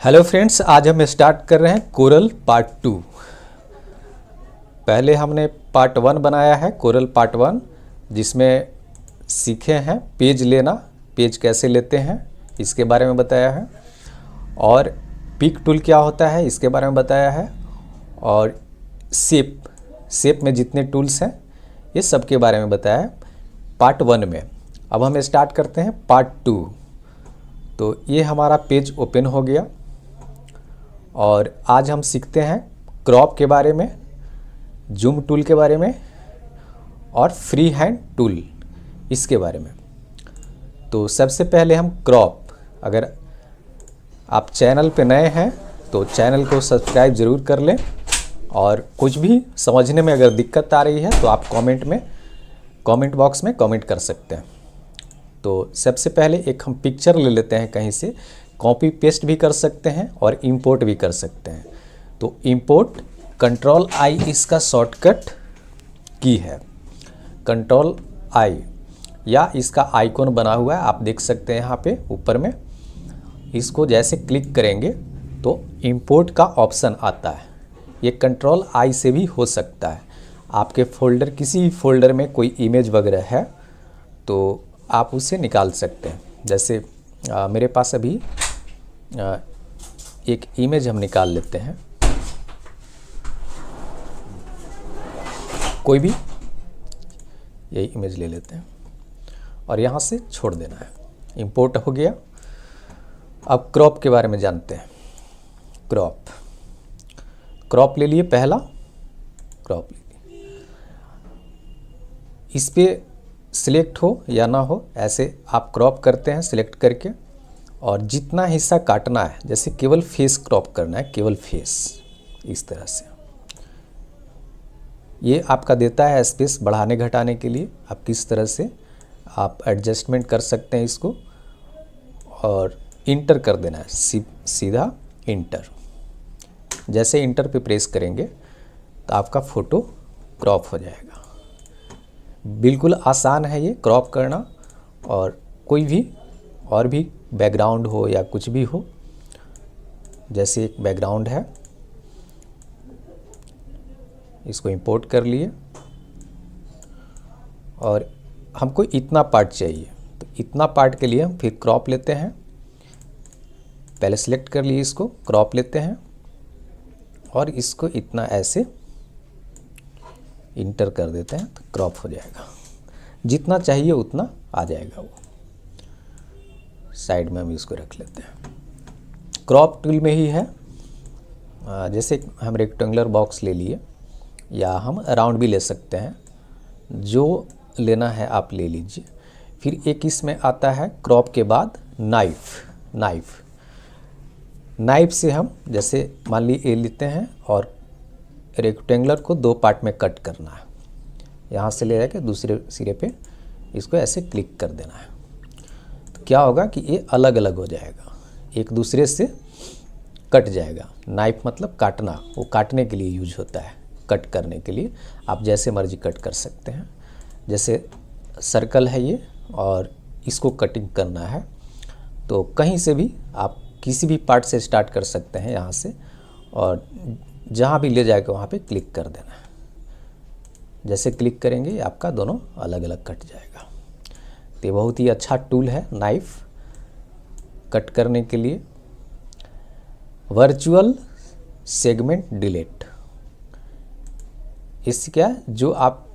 Hello friends, आज हम start कर रहे हैं कोरल पार्ट 2। पहले हमने पार्ट 1 बनाया है, कोरल पार्ट 1, जिसमें सीखे हैं पेज लेना, पेज कैसे लेते हैं इसके बारे में बताया है, और पिक टूल क्या होता है इसके बारे में बताया है, और शेप में जितने टूल्स हैं ये सब के बारे में बताया है पार्ट 1 में। अब हम स्टार्ट करते हैं पार्ट 2। तो ये हमारा पेज ओपन हो गया और आज हम सीखते हैं क्रॉप के बारे में, जूम टूल के बारे में और फ्री हैंड टूल इसके बारे में। तो सबसे पहले हम क्रॉप, अगर आप चैनल पे नए हैं तो चैनल को सब्सक्राइब ज़रूर कर लें, और कुछ भी समझने में अगर दिक्कत आ रही है तो आप कमेंट बॉक्स में कमेंट कर सकते हैं। तो सबसे पहले एक हम पिक्चर ले लेते हैं, कहीं से कॉपी पेस्ट भी कर सकते हैं और इंपोर्ट भी कर सकते हैं। तो इंपोर्ट कंट्रोल आई इसका शॉर्टकट की है, कंट्रोल आई, या इसका आइकॉन बना हुआ है, आप देख सकते हैं यहाँ पे ऊपर में। इसको जैसे क्लिक करेंगे तो इंपोर्ट का ऑप्शन आता है। ये कंट्रोल आई से भी हो सकता है। आपके फोल्डर, किसी भी फोल्डर में कोई इमेज वगैरह है तो आप उसे निकाल सकते हैं। जैसे मेरे पास अभी एक इमेज हम निकाल लेते हैं, कोई भी यही इमेज ले लेते हैं और यहाँ से छोड़ देना है। इंपोर्ट हो गया। अब क्रॉप के बारे में जानते हैं। क्रॉप ले लिए, पहला क्रॉप ले लिए। इस पे सिलेक्ट हो या ना हो, ऐसे आप क्रॉप करते हैं सिलेक्ट करके, और जितना हिस्सा काटना है, जैसे केवल फेस क्रॉप करना है, केवल फेस, इस तरह से। ये आपका देता है स्पेस बढ़ाने घटाने के लिए। आप किस तरह से आप एडजस्टमेंट कर सकते हैं इसको, और इंटर कर देना है, सीधा इंटर। जैसे इंटर पे प्रेस करेंगे तो आपका फ़ोटो क्रॉप हो जाएगा। बिल्कुल आसान है ये क्रॉप करना, और कोई भी और भी बैकग्राउंड हो या कुछ भी हो, जैसे एक बैकग्राउंड है, इसको इंपोर्ट कर लिए, और हमको इतना पार्ट चाहिए तो इतना पार्ट के लिए हम फिर क्रॉप लेते हैं। पहले सिलेक्ट कर लिए, इसको क्रॉप लेते हैं और इसको इतना ऐसे इंटर कर देते हैं तो क्रॉप हो जाएगा। जितना चाहिए उतना आ जाएगा। वो साइड में हम इसको रख लेते हैं। क्रॉप टूल में ही है। जैसे हम रेक्टेंगुलर बॉक्स ले लिए, या हम राउंड भी ले सकते हैं, जो लेना है आप ले लीजिए। फिर एक इसमें आता है क्रॉप के बाद नाइफ से हम, जैसे मान ली ये लेते हैं और रेक्टेंगुलर को 2 पार्ट में कट करना है। यहाँ से ले जाके दूसरे सिरे पे इसको ऐसे क्लिक कर देना है। तो क्या होगा कि ये अलग अलग हो जाएगा, एक दूसरे से कट जाएगा। नाइफ मतलब काटना, वो काटने के लिए यूज होता है, कट करने के लिए। आप जैसे मर्जी कट कर सकते हैं। जैसे सर्कल है ये, और इसको कटिंग करना है तो कहीं से भी आप किसी भी पार्ट से स्टार्ट कर सकते हैं यहाँ से, और जहाँ भी ले जाएगा वहाँ पे क्लिक कर देना है। जैसे क्लिक करेंगे आपका दोनों अलग अलग कट जाएगा। तो ये बहुत ही अच्छा टूल है नाइफ कट करने के लिए। वर्चुअल सेगमेंट डिलीट, इससे क्या है, जो आप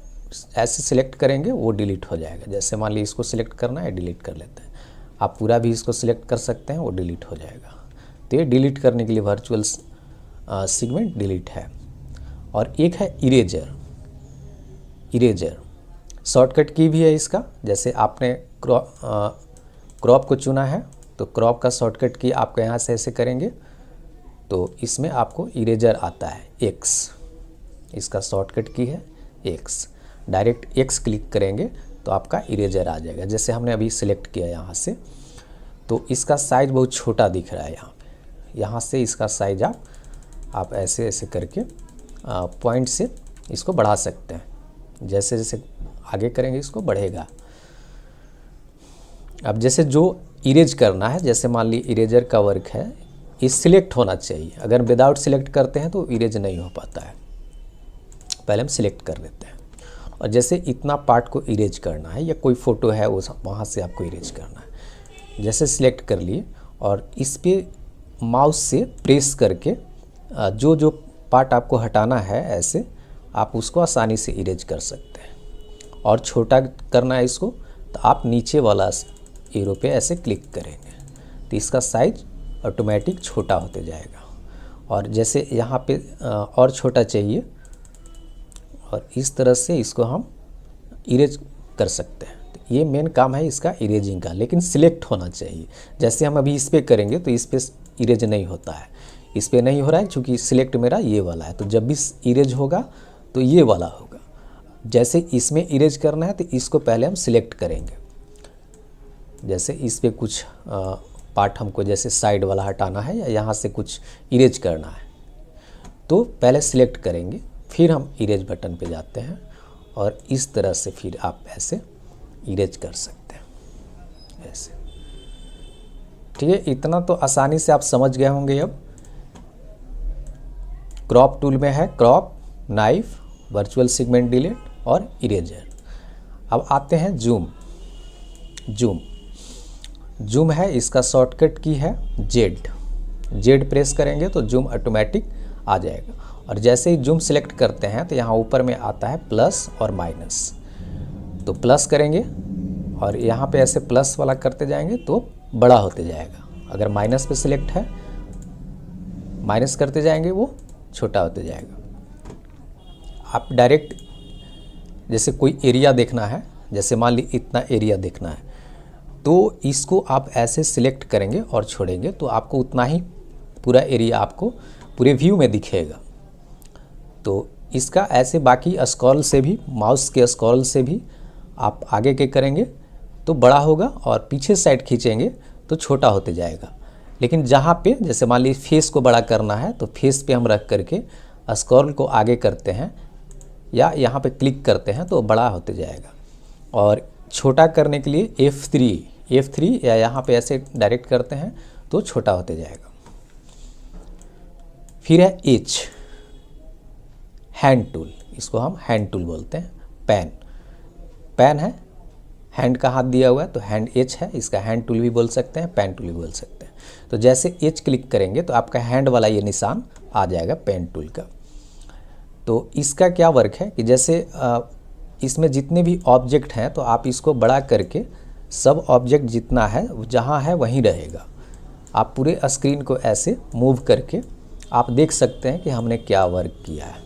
ऐसे सिलेक्ट करेंगे वो डिलीट हो जाएगा। जैसे मान लीजिए इसको सिलेक्ट करना है, डिलीट कर लेते हैं। आप पूरा भी इसको सिलेक्ट कर सकते हैं, वो डिलीट हो जाएगा। तो ये डिलीट करने के लिए वर्चुअल सेगमेंट डिलीट है। और एक है इरेजर शॉर्टकट की भी है इसका। जैसे आपने क्रॉप को चुना है तो क्रॉप का शॉर्टकट की आपको यहाँ से ऐसे करेंगे तो इसमें आपको इरेजर आता है, एक्स, इसका शॉर्टकट की है एक्स। डायरेक्ट एक्स क्लिक करेंगे तो आपका इरेजर आ जाएगा। जैसे हमने अभी सिलेक्ट किया यहाँ से, तो इसका साइज़ बहुत छोटा दिख रहा है यहाँ पे। यहाँ से इसका साइज आप ऐसे ऐसे करके पॉइंट से इसको बढ़ा सकते हैं। जैसे जैसे आगे करेंगे इसको बढ़ेगा। अब जैसे जो इरेज करना है, जैसे मान ली इरेजर का वर्क है, ये सिलेक्ट होना चाहिए। अगर विदाउट सिलेक्ट करते हैं तो इरेज नहीं हो पाता है। पहले हम सिलेक्ट कर लेते हैं और जैसे इतना पार्ट को इरेज करना है या कोई फ़ोटो है वो वहाँ से आपको इरेज करना है। जैसे सिलेक्ट कर लिए और इस पे माउस से प्रेस करके जो जो पार्ट आपको हटाना है ऐसे आप उसको आसानी से इरेज कर सकते हैं। और छोटा करना है इसको तो आप नीचे वाला एरो पे ऐसे क्लिक करेंगे तो इसका साइज ऑटोमेटिक छोटा होते जाएगा। और जैसे यहाँ पे और छोटा चाहिए और इस तरह से इसको हम इरेज कर सकते हैं। तो ये मेन काम है इसका इरेजिंग का, लेकिन सिलेक्ट होना चाहिए। जैसे हम अभी इस पर करेंगे तो इस पर इरेज नहीं होता है, इस पर नहीं हो रहा है क्योंकि सिलेक्ट मेरा ये वाला है। तो जब भी इरेज होगा तो ये वाला होगा। जैसे इसमें इरेज करना है तो इसको पहले हम सिलेक्ट करेंगे। जैसे इस पर कुछ पार्ट हमको जैसे साइड वाला हटाना है या यहाँ से कुछ इरेज करना है तो पहले सिलेक्ट करेंगे, फिर हम इरेज बटन पे जाते हैं और इस तरह से फिर आप ऐसे इरेज कर सकते हैं ऐसे। ठीक है, इतना तो आसानी से आप समझ गए होंगे। अब क्रॉप टूल में है crop, knife, virtual segment delete और इरेजर। अब आते हैं जूम। जूम है, इसका शॉर्टकट की है जेड प्रेस करेंगे तो जूम ऑटोमेटिक आ जाएगा। और जैसे ही जूम सेलेक्ट करते हैं तो यहाँ ऊपर में आता है प्लस और माइनस। तो प्लस करेंगे और यहाँ पे ऐसे प्लस वाला करते जाएंगे तो बड़ा होते जाएगा। अगर माइनस पे सिलेक्ट है, माइनस करते जाएंगे वो छोटा होते जाएगा। आप डायरेक्ट जैसे कोई एरिया देखना है, जैसे मान ली इतना एरिया देखना है तो इसको आप ऐसे सिलेक्ट करेंगे और छोड़ेंगे तो आपको उतना ही पूरा एरिया आपको पूरे व्यू में दिखेगा। तो इसका ऐसे बाकी स्क्रॉल से भी, माउस के स्क्रॉल से भी आप आगे के करेंगे तो बड़ा होगा और पीछे साइड खींचेंगे तो छोटा होते जाएगा। लेकिन जहाँ पे जैसे मान लीजिए फेस को बड़ा करना है तो फेस पे हम रख करके स्क्रॉल को आगे करते हैं या यहाँ पे क्लिक करते हैं तो बड़ा होते जाएगा। और छोटा करने के लिए F3 या यहाँ पे ऐसे डायरेक्ट करते हैं तो छोटा होते जाएगा। फिर है एच, हैंड टूल, इसको हम हैंड टूल बोलते हैं। पेन है, हैंड का हाथ दिया हुआ है तो हैंड एच है, इसका हैंड टूल भी बोल सकते हैं, पेन टूल भी बोल सकते हैं। तो जैसे एच क्लिक करेंगे तो आपका हैंड वाला ये निशान आ जाएगा पेन टूल का। तो इसका क्या वर्क है कि जैसे इसमें जितने भी ऑब्जेक्ट हैं तो आप इसको बड़ा करके सब ऑब्जेक्ट जितना है जहाँ है वहीं रहेगा। आप पूरे स्क्रीन को ऐसे मूव करके आप देख सकते हैं कि हमने क्या वर्क किया है।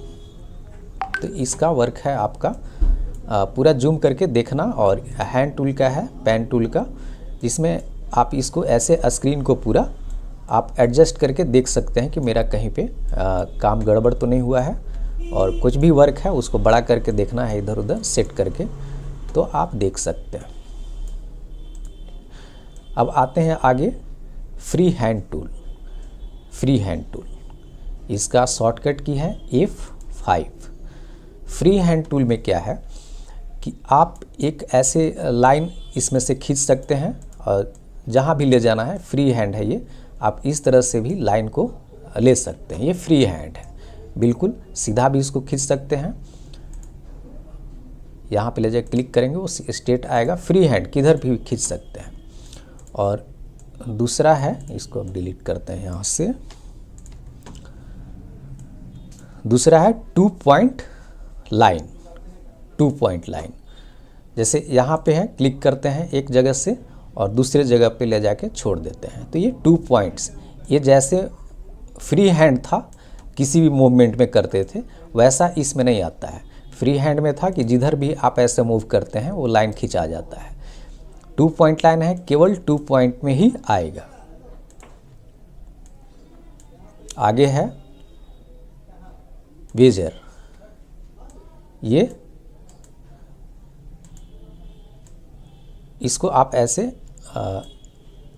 तो इसका वर्क है आपका पूरा जूम करके देखना। और हैंड टूल का है पेन टूल का, जिसमें आप इसको ऐसे स्क्रीन को पूरा आप एडजस्ट करके देख सकते हैं कि मेरा कहीं पे काम गड़बड़ तो नहीं हुआ है। और कुछ भी वर्क है उसको बड़ा करके देखना है इधर उधर सेट करके तो आप देख सकते हैं। अब आते हैं आगे फ्री हैंड टूल। इसका शॉर्टकट की है F5। फ्री हैंड टूल में क्या है कि आप एक ऐसे लाइन इसमें से खींच सकते हैं और जहाँ भी ले जाना है, फ्री हैंड है ये, आप इस तरह से भी लाइन को ले सकते हैं। ये फ्री हैंड है, बिल्कुल सीधा भी इसको खींच सकते हैं। यहाँ पे ले जाकर क्लिक करेंगे वो स्ट्रेट आएगा। फ्री हैंड किधर भी खींच सकते हैं। और दूसरा है, इसको अब डिलीट करते हैं यहाँ से, दूसरा है 2 पॉइंट लाइन। जैसे यहाँ पे है, क्लिक करते हैं एक जगह से और दूसरे जगह पे ले जाके छोड़ देते हैं तो ये 2 पॉइंट्स, ये जैसे फ्री हैंड था किसी भी मूवमेंट में करते थे वैसा इसमें नहीं आता है। फ्री हैंड में था कि जिधर भी आप ऐसे मूव करते हैं वो लाइन खिंचा जाता है। 2 पॉइंट लाइन है, केवल 2 पॉइंट में ही आएगा। आगे है बेजर, ये इसको आप ऐसे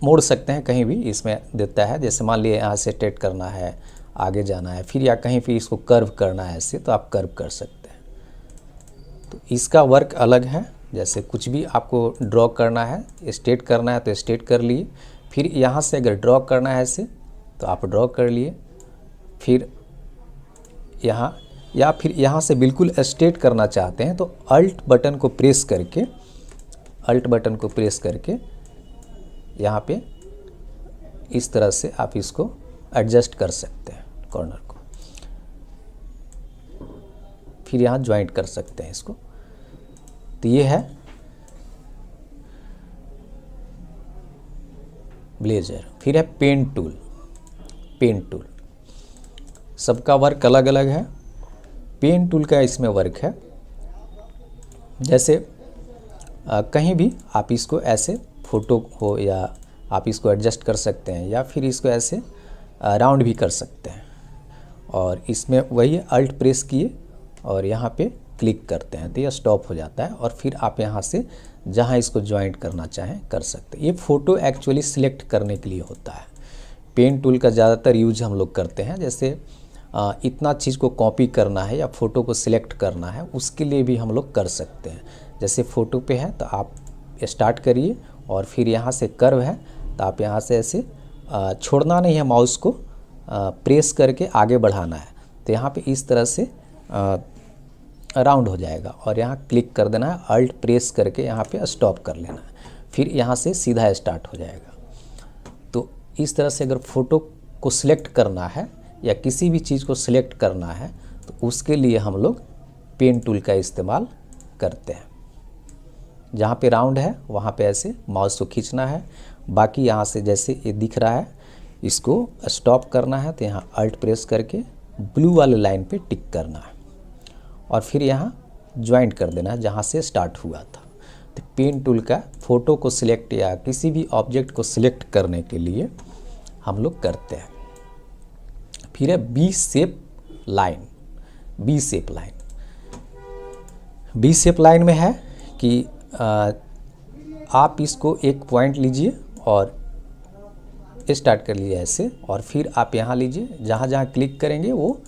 मोड़ सकते हैं, कहीं भी इसमें देता है। जैसे मान लिए यहाँ से टेट करना है, आगे जाना है, फिर या कहीं फिर इसको कर्व करना है ऐसे, तो आप कर्व कर सकते हैं। तो इसका वर्क अलग है। जैसे कुछ भी आपको ड्रॉ करना है, स्ट्रेट करना है तो स्ट्रेट कर लिए, फिर यहाँ से अगर ड्रॉ करना है ऐसे तो आप ड्रॉ कर लिए। फिर यहाँ या फिर यहाँ से बिल्कुल स्ट्रेट करना चाहते हैं तो अल्ट बटन को प्रेस करके यहाँ पे इस तरह से आप इसको एडजस्ट कर सकते हैं कॉर्नर को। फिर यहाँ ज्वाइंट कर सकते हैं इसको। तो ये है ब्लेजर। फिर है पेन टूल। सबका वर्क अलग अलग है। पेन टूल का इसमें वर्क है, जैसे कहीं भी आप इसको ऐसे फोटो हो या आप इसको एडजस्ट कर सकते हैं, या फिर इसको ऐसे राउंड भी कर सकते हैं। और इसमें वही अल्ट प्रेस किए और यहाँ पे क्लिक करते हैं तो यह स्टॉप हो जाता है। और फिर आप यहाँ से जहाँ इसको ज्वाइंट करना चाहें कर सकते हैं। ये फ़ोटो एक्चुअली सिलेक्ट करने के लिए होता है। पेन टूल का ज़्यादातर यूज हम लोग करते हैं, जैसे इतना चीज़ को कॉपी करना है या फ़ोटो को सिलेक्ट करना है, उसके लिए भी हम लोग कर सकते हैं। जैसे फ़ोटो पे है तो आप स्टार्ट करिए और फिर यहाँ से कर्व है तो आप यहाँ से ऐसे छोड़ना नहीं है, माउस को प्रेस करके आगे बढ़ाना है। तो यहाँ पे इस तरह से राउंड हो जाएगा और यहाँ क्लिक कर देना है, अल्ट प्रेस करके यहाँ पे स्टॉप कर लेना है। फिर यहाँ से सीधा स्टार्ट हो जाएगा। तो इस तरह से अगर फ़ोटो को सिलेक्ट करना है या किसी भी चीज़ को सिलेक्ट करना है तो उसके लिए हम लोग पेन टूल का इस्तेमाल करते हैं। जहाँ पे राउंड है वहाँ पे ऐसे माउस को खींचना है। बाकी यहाँ से जैसे ये दिख रहा है इसको स्टॉप करना है तो यहाँ अल्ट प्रेस करके ब्लू वाले लाइन पे टिक करना है और फिर यहाँ ज्वाइंट कर देना है जहाँ से स्टार्ट हुआ था। तो पेन टूल का फ़ोटो को सिलेक्ट या किसी भी ऑब्जेक्ट को सिलेक्ट करने के लिए हम लोग करते हैं। फिर है B shape line. B shape line में है कि आप इसको एक पॉइंट लीजिए और स्टार्ट कर लीजिए ऐसे, और फिर आप यहाँ लीजिए, जहाँ जहाँ क्लिक करेंगे वो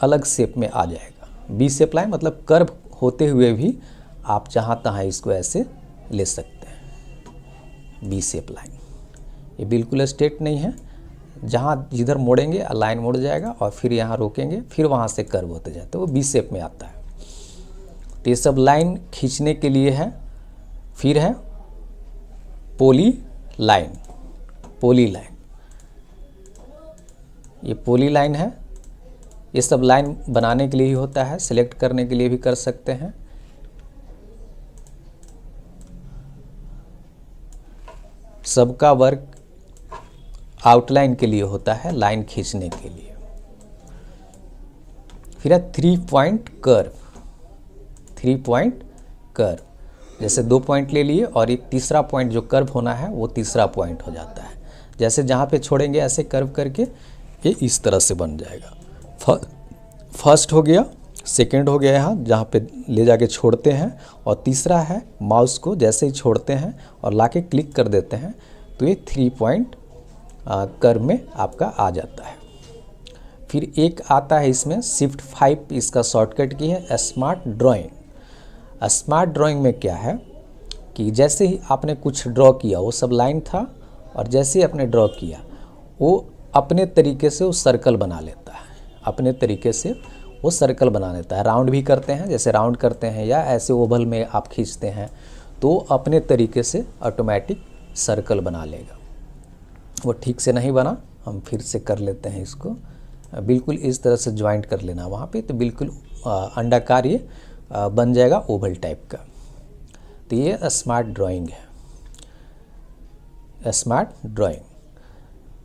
अलग शेप में आ जाएगा। बी शेप लाइन मतलब कर्व होते हुए भी आप जहाँ तहाँ इसको ऐसे ले सकते हैं। बी शेप लाइन ये बिल्कुल स्ट्रेट नहीं है, जहाँ जिधर मोड़ेंगे लाइन मुड़ जाएगा और फिर यहाँ रोकेंगे फिर वहाँ से कर्व होते जाते हैं, वो बी शेप में आता है। तो ये सब लाइन खींचने के लिए है। फिर है पोली लाइन। ये पोली लाइन है, ये सब लाइन बनाने के लिए ही होता है, सिलेक्ट करने के लिए भी कर सकते हैं। सबका वर्क आउटलाइन के लिए होता है, लाइन खींचने के लिए। फिर है 3 पॉइंट कर्व। जैसे 2 पॉइंट ले लिए और एक तीसरा पॉइंट जो कर्व होना है वो तीसरा पॉइंट हो जाता है। जैसे जहाँ पे छोड़ेंगे ऐसे कर्व करके ये इस तरह से बन जाएगा। फर्स्ट हो गया, सेकंड हो गया यहाँ जहाँ पे ले जाके छोड़ते हैं, और तीसरा है माउस को जैसे ही छोड़ते हैं और लाके क्लिक कर देते हैं तो ये 3 पॉइंट कर्व में आपका आ जाता है। फिर एक आता है इसमें शिफ्ट 5, इसका शॉर्टकट की है स्मार्ट ड्राइंग। स्मार्ट ड्राइंग में क्या है कि जैसे ही आपने कुछ ड्रॉ किया, वो सब लाइन था, और जैसे ही आपने ड्रॉ किया वो अपने तरीके से वो सर्कल बना लेता है। राउंड भी करते हैं, जैसे राउंड करते हैं, या ऐसे ओवल में आप खींचते हैं तो अपने तरीके से ऑटोमेटिक सर्कल बना लेगा। वो ठीक से नहीं बना, हम फिर से कर लेते हैं इसको। बिल्कुल इस तरह से ज्वाइंट कर लेना वहाँ पे, तो बिल्कुल अंडाकार ये बन जाएगा ओवल टाइप का। तो ये स्मार्ट ड्राइंग है,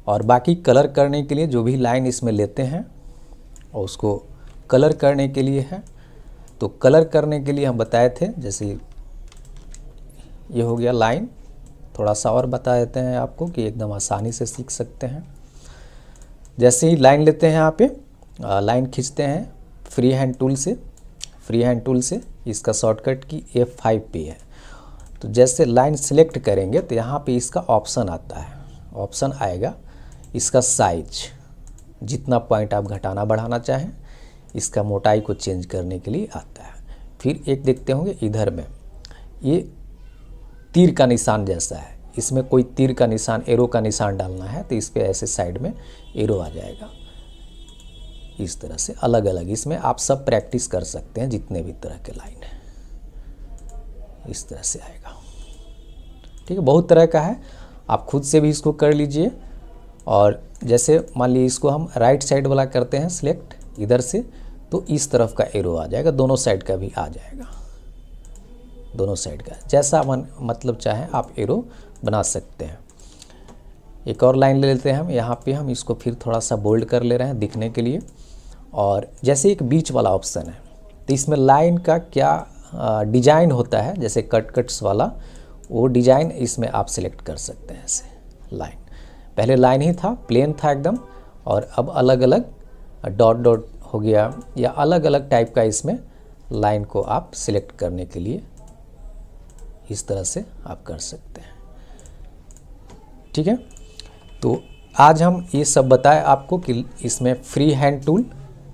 और बाकी कलर करने के लिए जो भी लाइन इसमें लेते हैं और उसको कलर करने के लिए है। तो कलर करने के लिए हम बताए थे, जैसे ये हो गया लाइन। थोड़ा सा और बता देते हैं आपको कि एकदम आसानी से सीख सकते हैं। जैसे ही लाइन लेते हैं यहाँ पे लाइन खींचते हैं फ्री हैंड टूल से, इसका शॉर्टकट की F5 पे है। तो जैसे लाइन सेलेक्ट करेंगे तो यहाँ पे इसका ऑप्शन आता है, ऑप्शन आएगा इसका साइज, जितना पॉइंट आप घटाना बढ़ाना चाहें, इसका मोटाई को चेंज करने के लिए आता है। फिर एक देखते होंगे इधर में ये तीर का निशान जैसा है, इसमें कोई तीर का निशान, एरो का निशान डालना है तो इस पर ऐसे साइड में एरो आ जाएगा। इस तरह से अलग अलग इसमें आप सब प्रैक्टिस कर सकते हैं, जितने भी तरह के लाइन है इस तरह से आएगा। ठीक है, बहुत तरह का है, आप खुद से भी इसको कर लीजिए। और जैसे मान लीजिए इसको हम राइट साइड वाला करते हैं सिलेक्ट इधर से, तो इस तरफ का एरो आ जाएगा, दोनों साइड का भी आ जाएगा, दोनों साइड का जैसा मतलब चाहे आप एरो बना सकते हैं। एक और लाइन ले लेते हैं हम, यहाँ पे हम इसको फिर थोड़ा सा बोल्ड कर ले रहे हैं दिखने के लिए। और जैसे एक बीच वाला ऑप्शन है, तो इसमें लाइन का क्या डिजाइन होता है, जैसे कट्स वाला, वो डिजाइन इसमें आप सिलेक्ट कर सकते हैं। ऐसे लाइन, पहले लाइन ही था, प्लेन था एकदम, और अब अलग अलग डॉट डॉट हो गया, या अलग अलग टाइप का इसमें लाइन को आप सिलेक्ट करने के लिए इस तरह से आप कर सकते हैं। ठीक है, तो आज हम ये सब बताएं आपको कि इसमें फ्री हैंड टूल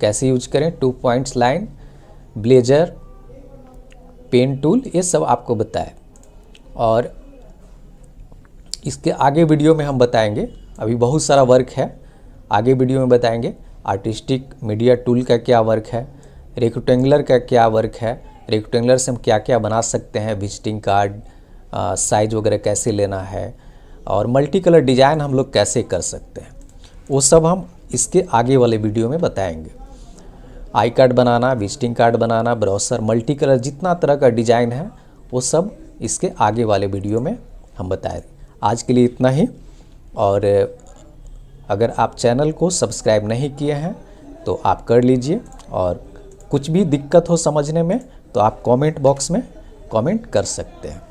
कैसे यूज करें, 2 points line, blazer, pen tool, ये सब आपको बताएं। और इसके आगे वीडियो में हम बताएंगे, अभी बहुत सारा वर्क है, आगे वीडियो में बताएंगे आर्टिस्टिक मीडिया टूल का क्या वर्क है, रेक्टेंगुलर का क्या वर्क है, रेक्टेंगुलर से हम क्या क्या बना सकते हैं, विजिटिंग कार्ड साइज वगैरह कैसे लेना है, और मल्टी कलर डिज़ाइन हम लोग कैसे कर सकते हैं, वो सब हम इसके आगे वाले वीडियो में बताएंगे। I card banana, visiting card banana, browser, multi colour, जितना तरह का डिज़ाइन है वो सब इसके आगे वाले वीडियो में हम बताएं। आज के लिए इतना ही, और अगर आप चैनल को सब्सक्राइब नहीं किए हैं तो आप कर लीजिए, और कुछ भी दिक्कत हो समझने में तो आप कमेंट बॉक्स में कमेंट कर सकते हैं।